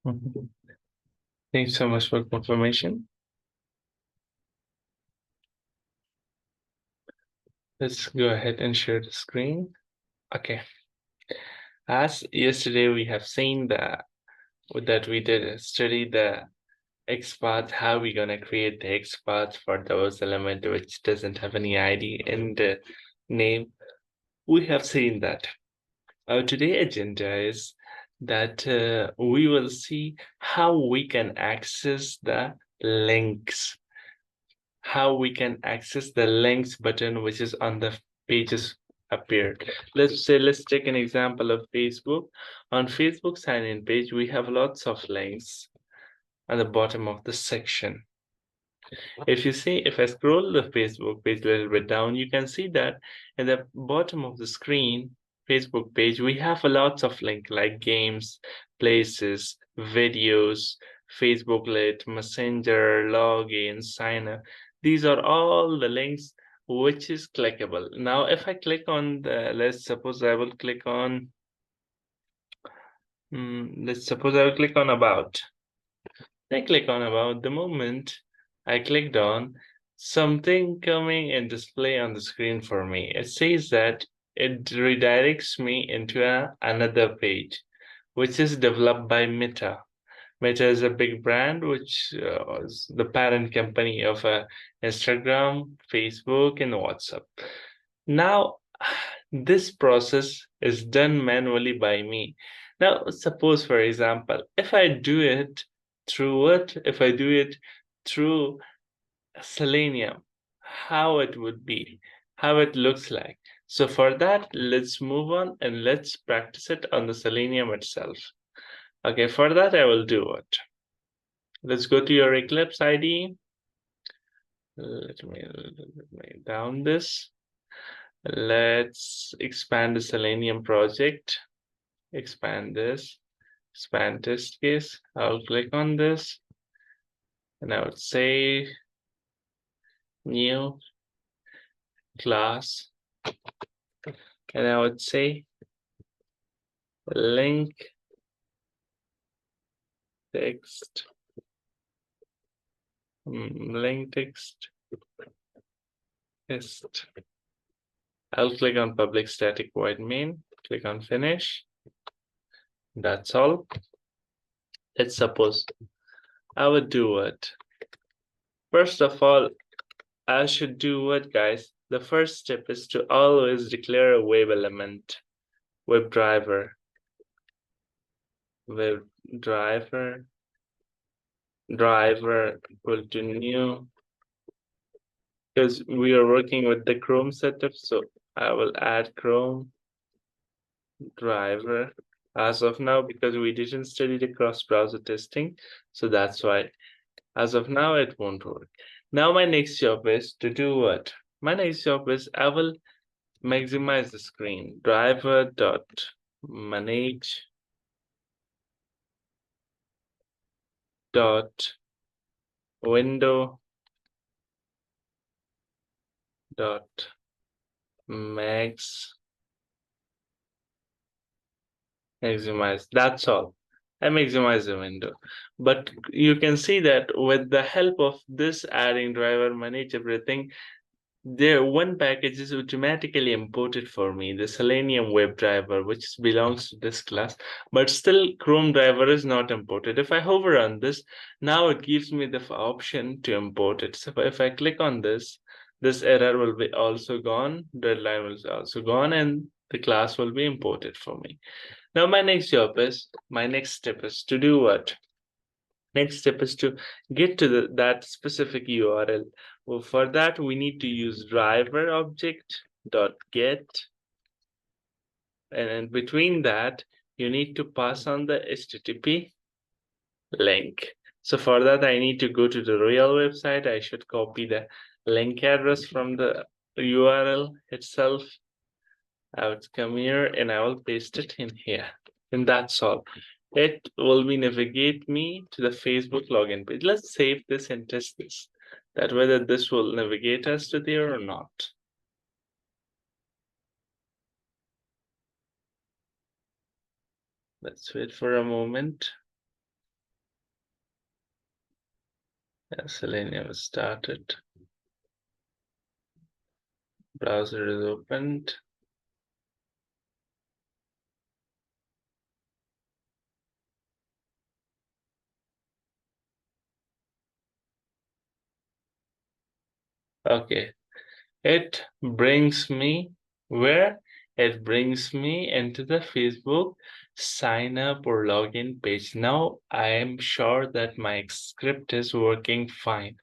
Mhm. Thanks so much for confirmation. Let's go ahead and share the screen. Okay. As yesterday we have seen that we did study the XPath, how we gonna create the XPath for those element which doesn't have any ID in the name. We have seen that. Our today agenda is that we will see how we can access the links, how we can access the links button which is on the pages appeared. Let's take an example of Facebook. On Facebook sign in page, we have lots of links at the bottom of the section. If you see, if I scroll the Facebook page a little bit down, you can see that in the bottom of the screen, Facebook page, we have a lots of links like games, places, videos, Facebook Lit, Messenger, login, sign up. These are all the links which is clickable. Now, if I click on let's suppose I will click on, let's suppose I will click on about. I click on about. The moment I clicked on, something coming and display on the screen for me. It says that it redirects me into another page, which is developed by Meta. Meta is a big brand, which is the parent company of Instagram, Facebook, and WhatsApp. Now, this process is done manually by me. Now, suppose, for example, if I do it through what? If I do it through Selenium, how it would be, how it looks like. So for that, let's move on and let's practice it on the Selenium itself. Okay, for that, I will do it. Let's go to your Eclipse ID. Let me down this. Let's expand the Selenium project. Expand test case. I'll click on this and I would say new class. And I would say link text, link text test. I'll click on public static void main, click on finish. That's all. Let's suppose I would do what? First of all, I should do what, guys? The first step is to always declare a web element, web driver, driver equal to new, because we are working with the Chrome setup. So I will add Chrome driver as of now because we didn't study the cross-browser testing. So that's why as of now it won't work. Now my next job is to do what? My next job is I will maximize the screen. Driver dot manage dot window dot max maximize. That's all. I maximize the window. But you can see that with the help of this adding driver manage everything, there one package is automatically imported for me, the Selenium WebDriver, which belongs to this class, but still Chrome driver is not imported. If I hover on this, now it gives me the option to import it. So if I click on this error will be also gone, deadline will be also gone, and the class will be imported for me. Now my next step is to do what? Next step is to get to that specific URL. Well, for that, we need to use driver object dot get, and in between that, you need to pass on the HTTP link. So for that, I need to go to the real website. I should copy the link address from the URL itself. I would come here and I will paste it in here. And that's all. It will be navigate me to the Facebook login page. Let's save this and test this, that whether this will navigate us to there or not. Let's wait for a moment. Yeah, Selenium is started. Browser is opened. Okay, it brings me where? It brings me into the Facebook sign up or login page. Now I am sure that my script is working fine.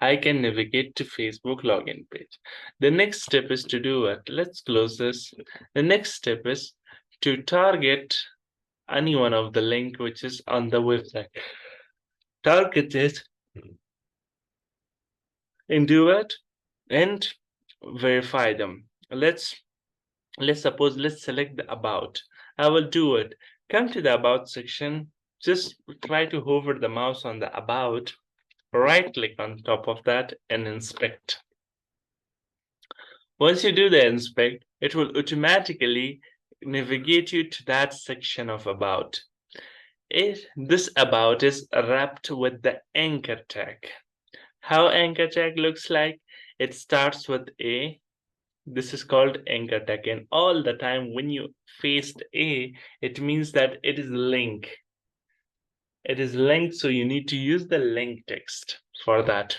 I can navigate to Facebook login page. The next step is to do it. Let's close this. The next step is to target any one of the link which is on the website. Target it into it and verify them. Let's suppose let's select the about. I will do it. Come to the about section. Just try to hover the mouse on the about, right click on top of that and inspect. Once you do the inspect, it will automatically navigate you to that section of about. This about is wrapped with the anchor tag. How anchor tag looks like? It starts with A. This is called anchor tag, and all the time when you faced A, it means that it is link. It is linked, so you need to use the link text for that.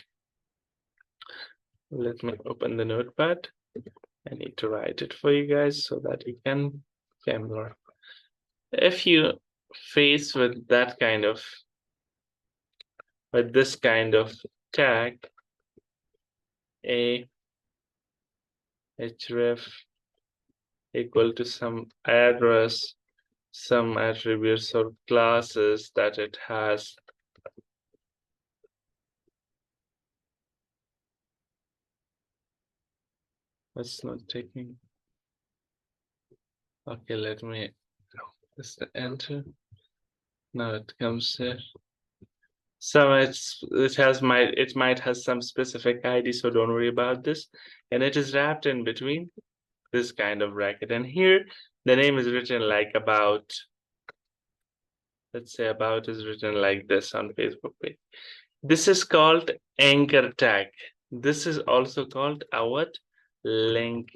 Let me open the notepad. I need to write it for you guys so that you can familiar. If you face with that kind of with this kind of tag, A href equal to some address, some attributes or classes that it has. It's not taking. Okay, let me just enter. Now it comes here. So it might has some specific ID, so don't worry about this. And it is wrapped in between this kind of bracket. And here the name is written like about. Let's say about is written like this on Facebook page. This is called anchor tag. This is also called a what? Link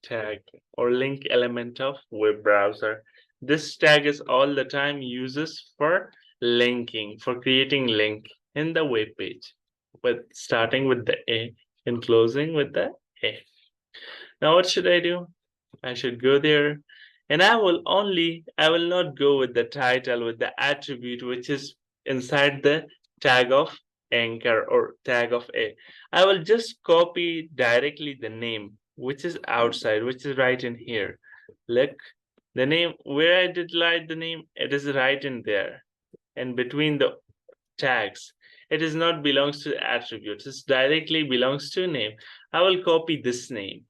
tag or link element of web browser. This tag is all the time uses for linking, for creating link in the web page, with starting with the A and closing with the A. Now what should I do? I should go there and I will not go with the title, with the attribute which is inside the tag of anchor or tag of A. I will just copy directly the name which is outside, which is right in here. Look, the name where I did write the name, it is right in there. And between the tags, it is not belongs to attributes, it directly belongs to name. I will copy this name.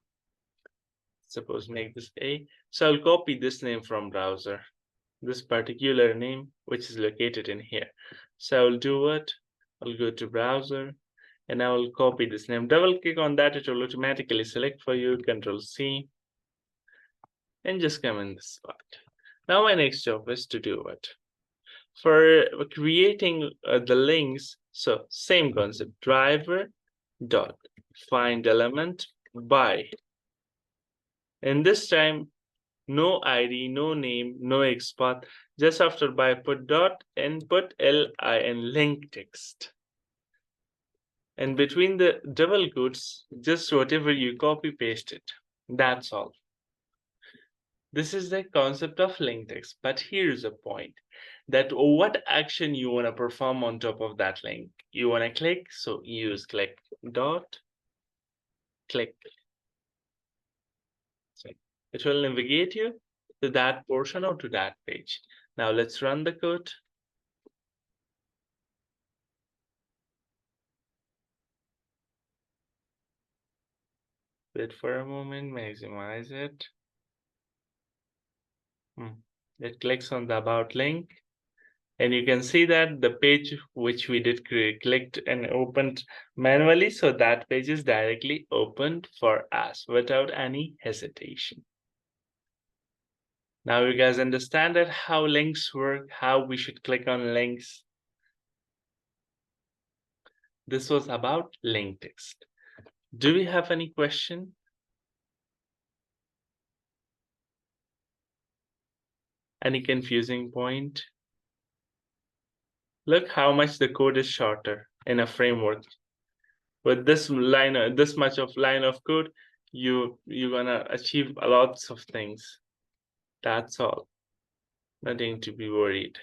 Suppose make this A. So I'll copy this name from browser, this particular name, which is located in here. So I'll do what? I'll go to browser and I will copy this name. Double click on that, it will automatically select for you, Control C, and just come in this spot. Now my next job is to do what? For creating the links, so same concept, driver dot find element by. And this time no ID, no name, no XPath. Just after by put dot and put LIN link text. And between the double quotes, just whatever you copy paste it. That's all. This is the concept of link text. But here's a point that what action you want to perform on top of that link. You want to click, so use click dot click. So it will navigate you to that portion or to that page. Now let's run the code. Wait for a moment, maximize it. It clicks on the about link. And you can see that the page which we did clicked and opened manually, so that page is directly opened for us without any hesitation. Now you guys understand that how links work, how we should click on links. This was about linked text. Do we have any question? Any confusing point? Look how much the code is shorter in a framework. With this much of line of code, you're gonna achieve a lots of things. That's all. Nothing to be worried.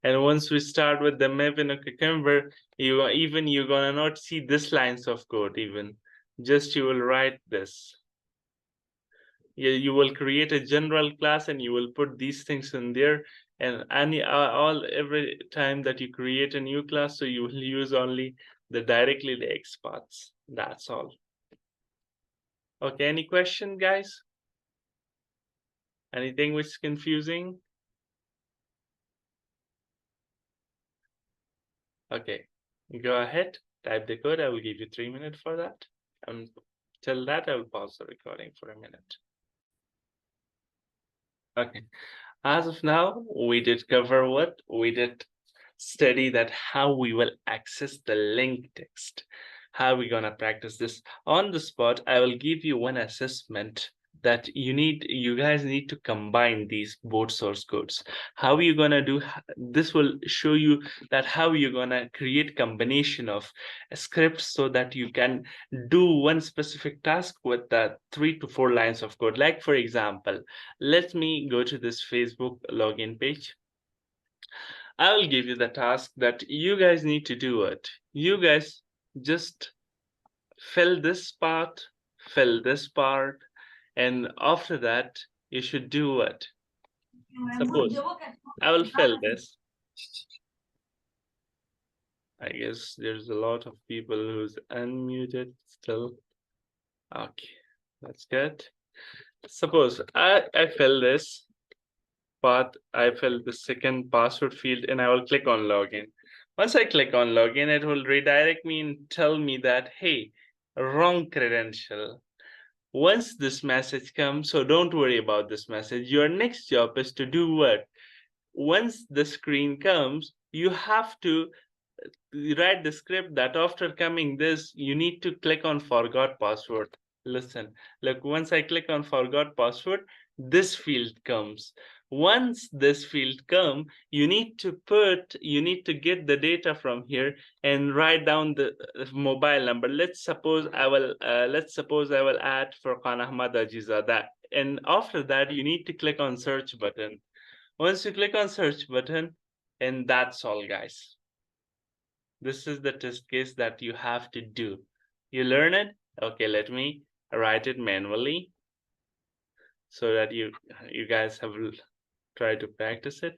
And once we start with the Maven or Cucumber, you're gonna not see this lines of code even. Just you will write this. You will create a general class and you will put these things in there, and every time that you create a new class, so you will use only directly the XPaths. That's all. Okay, any question, guys? Anything which is confusing? Okay, go ahead, type the code. I will give you 3 minutes for that. And till that, I will pause the recording for a minute. Okay. As of now, we did cover what? We did study that how we will access the linked text. How we gonna practice this? On the spot, I will give you one assessment that you guys need to combine these both source codes. How you gonna do this will show you that how you're gonna create combination of scripts so that you can do one specific task with the 3 to 4 lines of code. Like for example, let me go to this Facebook login page. I will give you the task that you guys need to do it. You guys just fill this part, and after that, you should do it. Suppose I will fill this. I guess there's a lot of people who's unmuted still. Okay, that's good. Suppose I fill this path, I fill the second password field, and I will click on login. Once I click on login, it will redirect me and tell me that, hey, wrong credential. Once this message comes, so don't worry about this message. Your next job is to do what? Once the screen comes, you have to write the script that after coming this, you need to click on forgot password. Listen, look, once I click on forgot password, this field comes. Once this field come, you need to get the data from here and write down the mobile number. Let's suppose I will add Furqan Ahmad Ajizada. And after that, you need to click on search button. Once you click on search button, and that's all, guys. This is the test case that you have to do. You learn it? Okay, let me write it manually so that you guys have tried to practice it.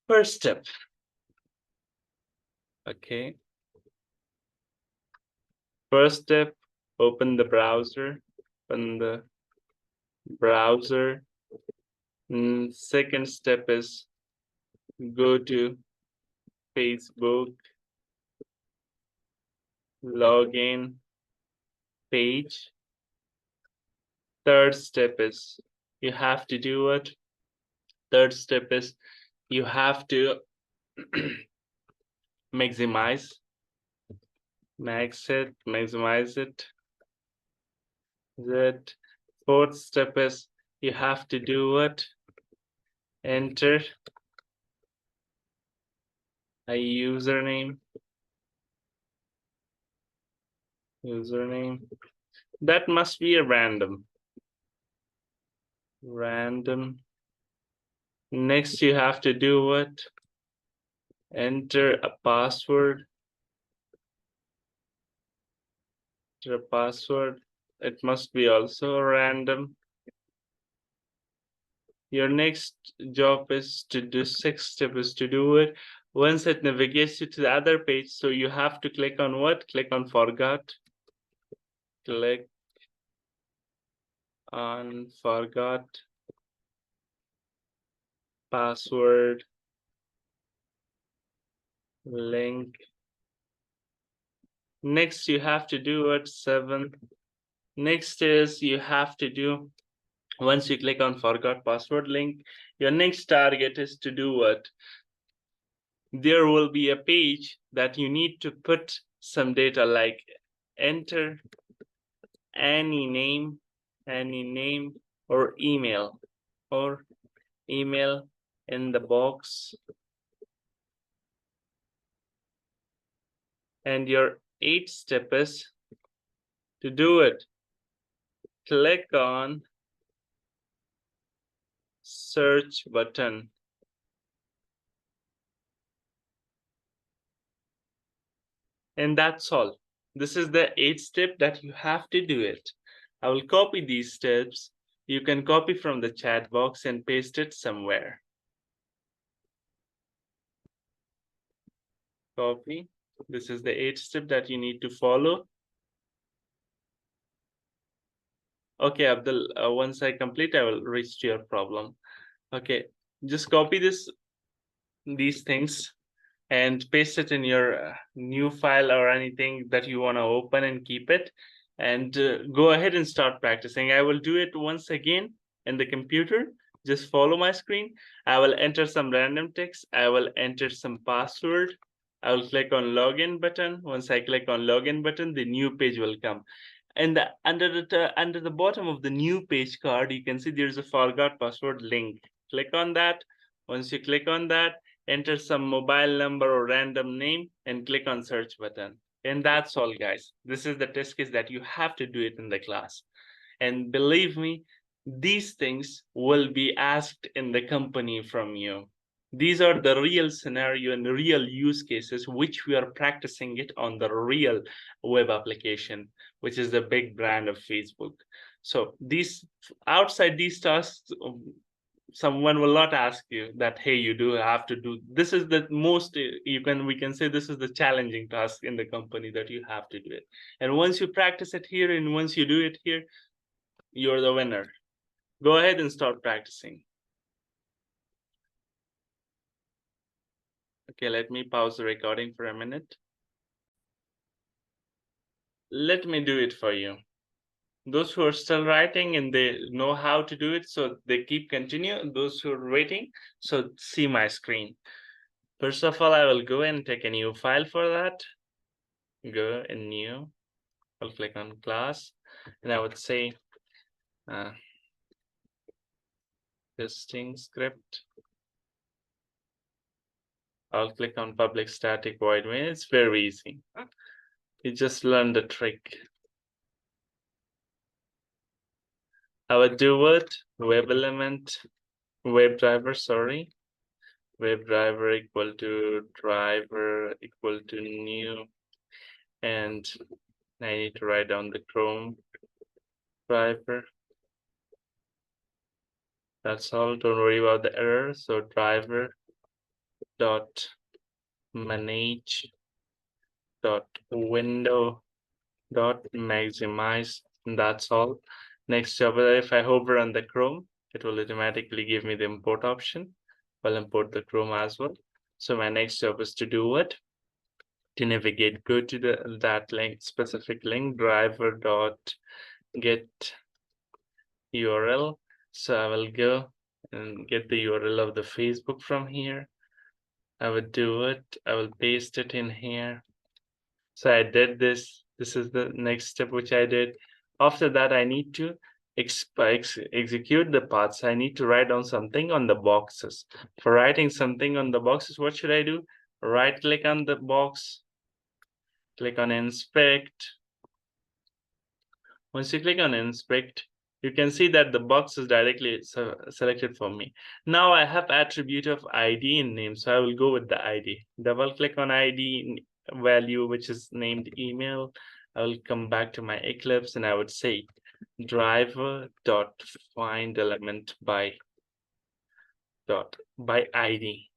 First step. Okay. First step, open the browser. Second step is go to Facebook login page. Third step is you have to do it. Third step is you have to maximize it. That fourth step is you have to do it. Enter a username. That must be a random. Next, you have to do it. Enter a password. It must be also random. Your next job is to do sixth step is to do it. Once it navigates you to the other page, so you have to click on what? Click on forgot. Click on forgot password link. Next, you have to do it 7. Next is you have to do, once you click on forgot password link, your next target is to do what? there will be a page that you need to put some data like enter any name, or or email in the box. And your 8th step is to do it. Click on search button. And that's all. This is the 8th step that you have to do it. I will copy these steps. You can copy from the chat box and paste it somewhere. Copy. This is the 8th step that you need to follow. Okay, Abdul, once I complete, I will reach to your problem. Okay, just copy these things and paste it in your new file or anything that you want to open and keep it. And go ahead and start practicing. I will do it once again in the computer. Just follow my screen. I will enter some random text. I will enter some password. I will click on login button. Once I click on login button, the new page will come. And under the bottom of the new page card, you can see there's a forgot password link. Click on that. Once you click on that, enter some mobile number or random name and click on search button. And that's all, guys. This is the test case that you have to do it in the class. And believe me, these things will be asked in the company from you. These are the real scenario and real use cases which we are practicing it on the real web application, which is the big brand of Facebook. So these outside these tasks, someone will not ask you that, hey, you do have to do this. Is the most we can say this is the challenging task in the company that you have to do it. And once you practice it here and once you do it here, you're the winner. Go ahead and start practicing. Okay, let me pause the recording for a minute. Let me do it for you. Those who are still writing and they know how to do it, so they keep continue. Those who are waiting, so see my screen. First of all, I will go and take a new file for that. Go in new. I'll click on class, and I would say testing script. I'll click on public static void main. It's very easy. You just learn the trick. I would do what? Web element, WebDriver, sorry. WebDriver equal to driver equal to new. And I need to write down the Chrome driver. That's all. Don't worry about the error. So driver dot manage dot window dot maximize. And that's all. Next job, if I hover on the Chrome, it will automatically give me the import option. I'll import the Chrome as well. So my next job is to do what? To navigate, go to that link, specific link, driver dot get URL. So I will go and get the URL of the Facebook from here. I would do it. I will paste it in here. So I did this. This is the next step which I did. After that, I need to execute the paths. I need to write down something on the boxes. For writing something on the boxes, what should I do? Right click on the box, click on inspect. Once you click on inspect, you can see that the box is directly selected for me. Now I have attribute of ID and name, so I will go with the ID. Double click on ID value, which is named email. I will come back to my Eclipse and I would say driver dot find element by ID.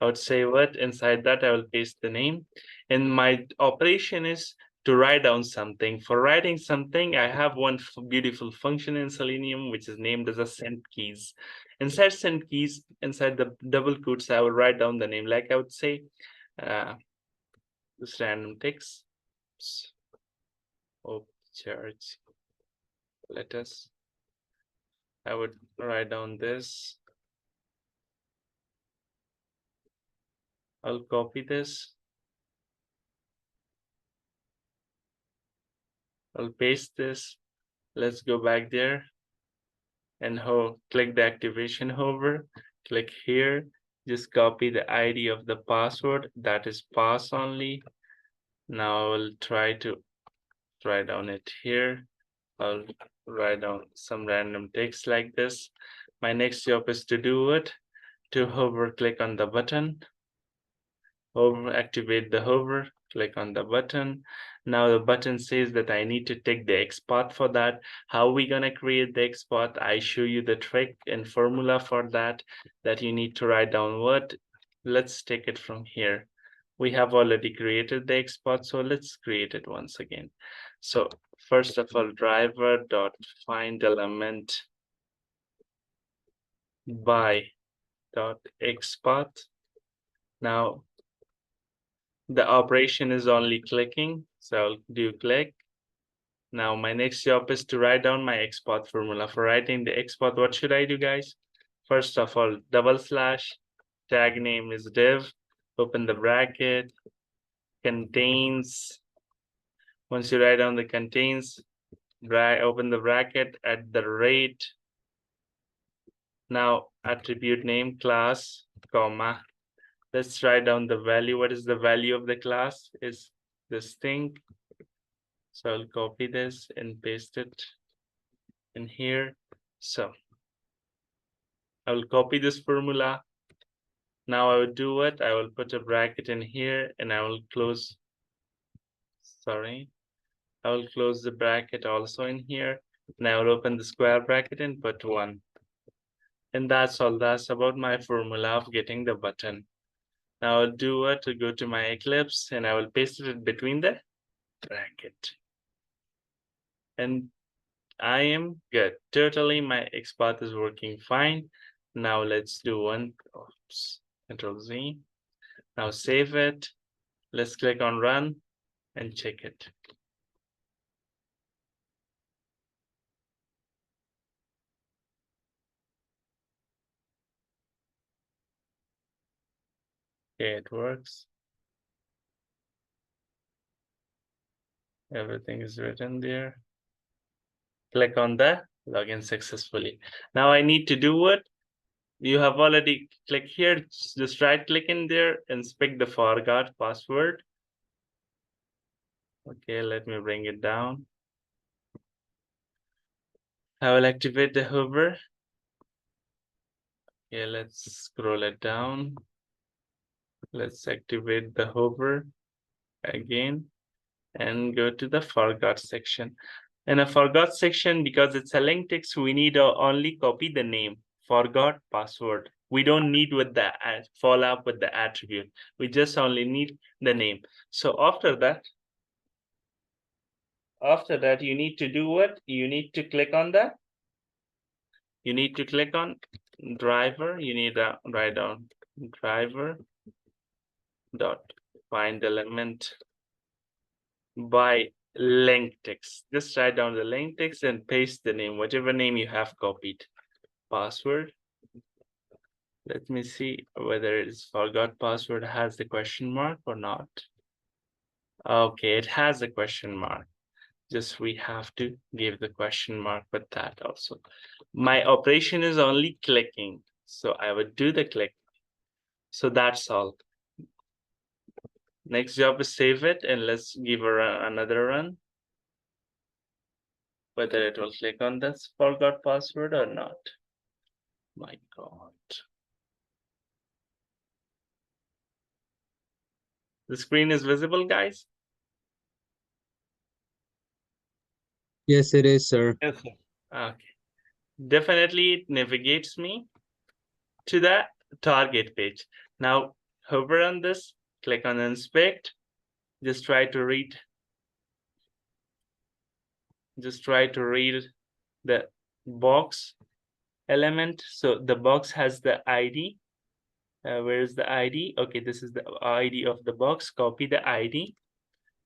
I would say what inside that I will paste the name, and my operation is to write down something. For writing something, I have one beautiful function in Selenium which is named as a send keys. Inside send keys, inside the double quotes, I will write down the name. Like I would say this random text. Oh, charge. Let us. I would write down this. I'll copy this. I'll paste this. Let's go back there and click the activation hover. Click here. Just copy the ID of the password. That is pass only. Now I'll try to write down it here. I'll write down some random text like this. My next job is to do it. To hover, click on the button. Activate the hover, click on the button. Now the button says that I need to take the XPath for that. How are we gonna create the XPath? I show you the trick and formula for that you need to write down what. Let's take it from here. We have already created the XPath, so let's create it once again. So first of all, driver dot find element by dot XPath. Now the operation is only clicking, so I'll do click. Now my next job is to write down my XPath formula. For writing the XPath, what should I do, guys? First of all, /, tag name is div, open the bracket, contains. Once you write down the contains, open the bracket at the rate. Now attribute name class, comma. Let's write down the value. What is the value of the class? Is this thing. So I'll copy this and paste it in here. So I will copy this formula. Now I will do it. I will put a bracket in here and I will close. Sorry. I will close the bracket also in here. Now I'll open the square bracket and put 1. And that's all. That's about my formula of getting the button. Now I'll do it to go to my Eclipse and I will paste it between the bracket. And I am good. Totally, my XPath is working fine. Now let's do one. Oops, Control Z. Now save it. Let's click on run and check it. Okay, it works. Everything is written there. Click on the login successfully. Now I need to do what? You have already clicked here. Just right click in there and pick the forgot password. Okay, let me bring it down. I will activate the hover. Okay, let's scroll it down. Let's activate the hover again and go to the forgot section. In a forgot section, because it's a linked text, we need to only copy the name, forgot password. We don't need with the follow up with the attribute. We just only need the name. So after that, you need to do what? You need to click on that. You need to click on driver. You need to write down driver dot find element by link text. Just write down the link text and paste the name, whatever name you have copied. Password. Let me see whether it's forgot password has the question mark or not. Okay, it has a question mark. Just we have to give the question mark with that also. My operation is only clicking, so I would do the click. So that's all. Next job is save it and let's give another run. Whether it will click on this forgot password or not. My God. The screen is visible, guys? Yes, it is, sir. Yes, sir. Okay. Definitely it navigates me to the target page. Now hover on this, click on inspect, just try to read the box element. So the box has the ID. Where is the ID? Okay, this is the ID of the box. Copy the ID,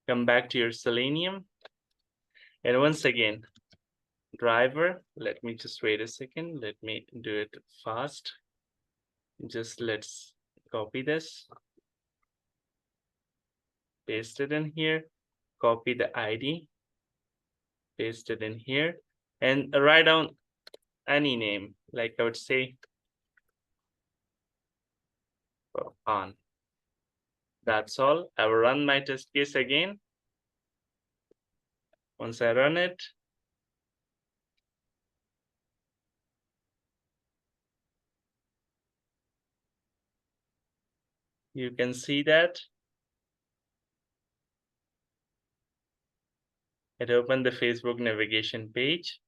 come back to your Selenium. And once again, driver, let me just wait a second. Let me do it fast. Just let's copy this. paste it in here, copy the ID, paste it in here, and write down any name, like I would say on. That's all. I will run my test case again. Once I run it, you can see that it opened the Facebook navigation page.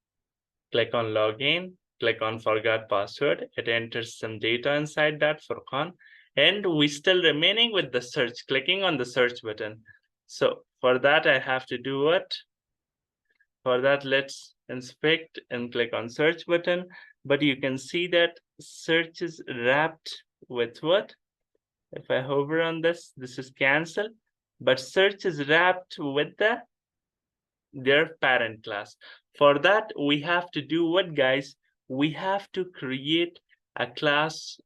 Click on login, click on forgot password. It enters some data inside that for con, and we still remaining with the search, clicking on the search button. So for that, I have to do what? For that, let's inspect and click on search button. But you can see that search is wrapped with what? If I hover on this, this is cancel, but search is wrapped with their parent class. For that, we have to do what, guys? We have to create a class